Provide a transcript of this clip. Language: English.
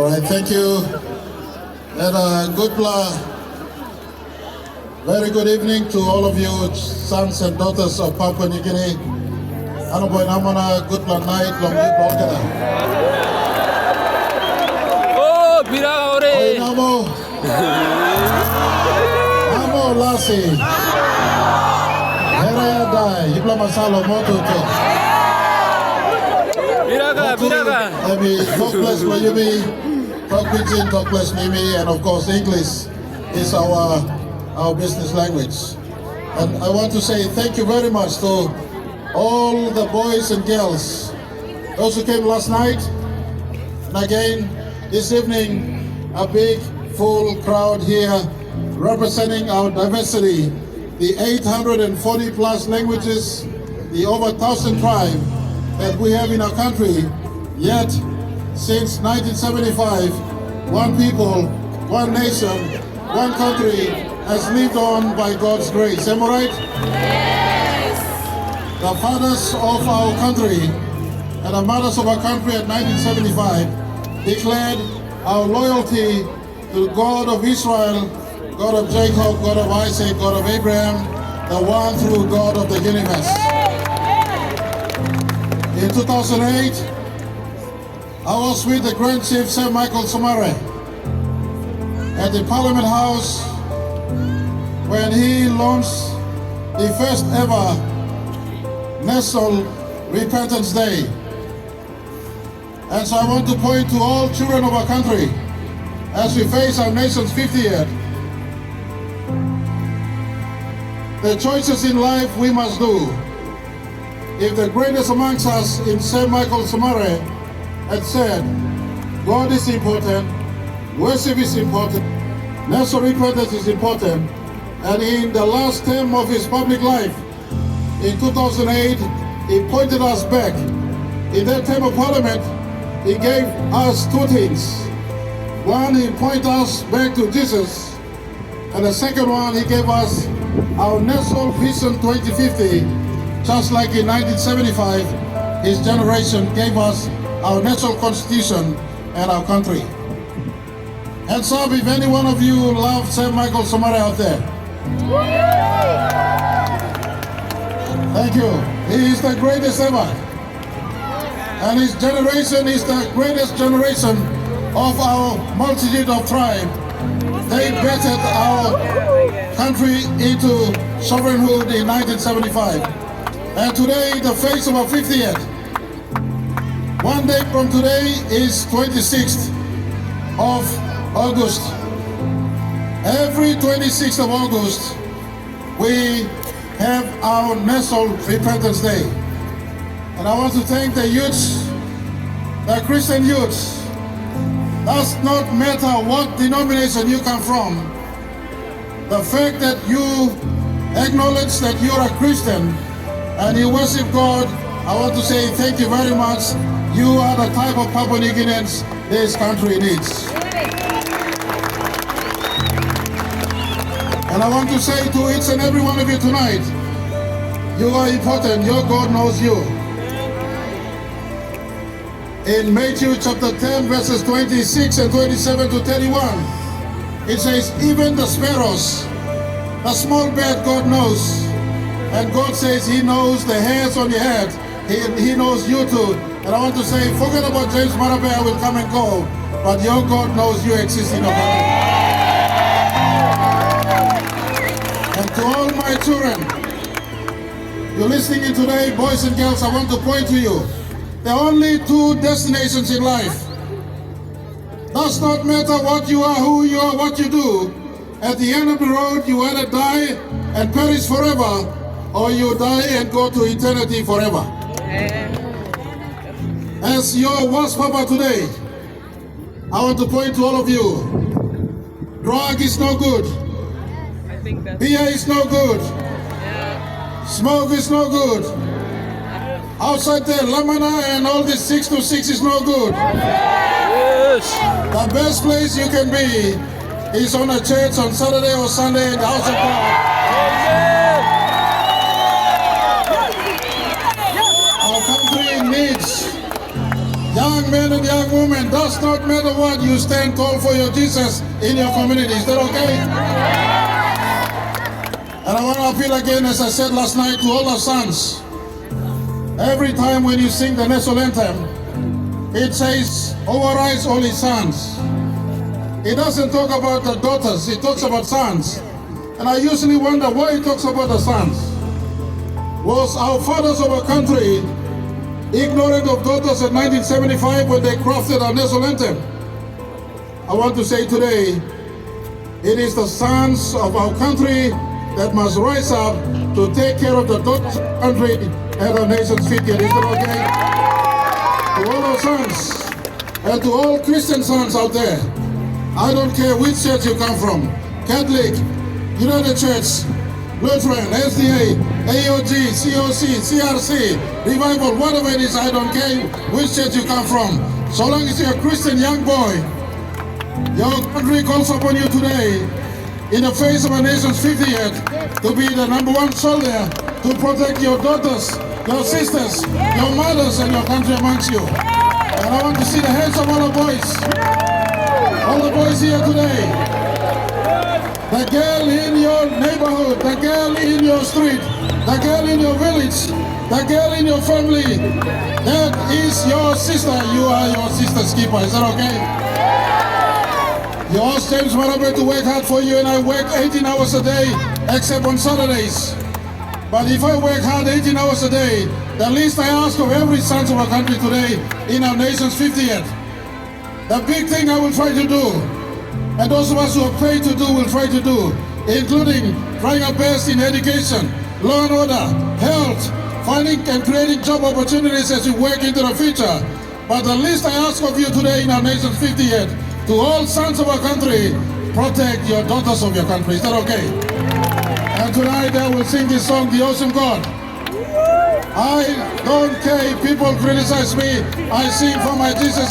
right, thank you. And very good evening to all of you, sons and daughters of Papua New Guinea. Ano boy namana good night long you broadcast. Oh, pira ore. Oy namo lasi. Heraya dai, hipla masalo moto to. Piraga. Maybe God bless Mayumi, talk Pidgin, God bless Mimi, and of course English is our business language. And I want to say thank you very much to all the boys and girls, those who came last night, and again this evening, a big full crowd here representing our diversity, the 840 plus languages, the over 1,000 tribes that we have in our country. Yet, since 1975, one people, one nation, one country has lived on by God's grace. Am I right? Yes. The fathers of our country and the mothers of our country in 1975 declared our loyalty to the God of Israel, God of Jacob, God of Isaac, God of Abraham, the one true God of the universe. In 2008, I was with the Grand Chief Sir Michael Marape at the Parliament House when he launched the first ever National Repentance Day. And so I want to point to all children of our country as we face our nation's 50th. The choices in life we must do. If the greatest amongst us in Sir Michael Marape had said, God is important, worship is important, national repentance is important, and in the last term of his public life, in 2008, he pointed us back. In that term of parliament, he gave us two things. One, he pointed us back to Jesus, and the second one, he gave us our National Vision 2050, just like in 1975, his generation gave us our national constitution and our country. Hands up if any one of you love Sir Michael Marape out there. Thank you. He is the greatest ever. And his generation is the greatest generation of our multitude of tribes. They bettered our country into sovereignhood in 1975. And today, the face of our 50th. One day from today is 26th of August. Every 26th of August, we have our National Repentance Day. And I want to thank the youths, the Christian youths. Does not matter what denomination you come from. The fact that you acknowledge that you're a Christian and you worship God, I want to say thank you very much. You are the type of Papua New Guineans this country needs. And I want to say to each and every one of you tonight, you are important, your God knows you. In Matthew chapter 10 verses 26 and 27 to 31, it says, even the sparrows, the small bird God knows. And God says he knows the hairs on your head. He knows you too. And I want to say, forget about James Marape, I will come and go. But your God knows you exist in your country. And to all my children, you're listening in today, boys and girls, I want to point to you. There are only two destinations in life. Does not matter what you are, who you are, what you do. At the end of the road, you either die and perish forever, or you die and go to eternity forever. As your worst papa today, I want to point to all of you. Drug is no good. Beer is no good. Smoke is no good. Outside there, Lamana and all this 6 to 6 is no good. Yes. The best place you can be is on a church on Saturday or Sunday in the house of God. Our country needs young young men and young women, does not matter what, you stand tall for your Jesus in your community. Is that okay? And I want to appeal again, as I said last night, to all our sons. Every time when you sing the national anthem, it says, overrides all his sons. It doesn't talk about the daughters, it talks about sons. And I usually wonder why it talks about the sons. Was our fathers of our country ignorant of daughters in 1975 when they crafted our national anthem? I want to say today, it is the sons of our country that must rise up to take care of the daughters of our country and our nation's 50th. Is that okay? To all our sons and to all Christian sons out there, I don't care which church you come from, Catholic, United Church, Lutheran, SDA, AOG, COC, CRC, Revival, whatever it is, I don't care which church you come from. So long as you're a Christian young boy, your country calls upon you today, in the face of our nation's 50th, to be the #1 soldier to protect your daughters, your sisters, your mothers, and your country amongst you. And I want to see the hands of all the boys. All the boys here today. The girl in your neighborhood, the girl in your street, the girl in your village, the girl in your family, that is your sister. You are your sister's keeper. Is that okay? You asked James Marape to work hard for you, and I work 18 hours a day, except on Saturdays. But if I work hard 18 hours a day, the least I ask of every son of our country today in our nation's 50th, the big thing I will try to do, and those of us who are paid to do will try to do, including trying our best in education, law and order, health, finding and creating job opportunities as we work into the future. But the least I ask of you today in our nation's 50th, to all sons of our country, protect your daughters of your country. Is that okay? And tonight I will sing this song, The Awesome God. I don't care if people criticize me, I sing for my Jesus.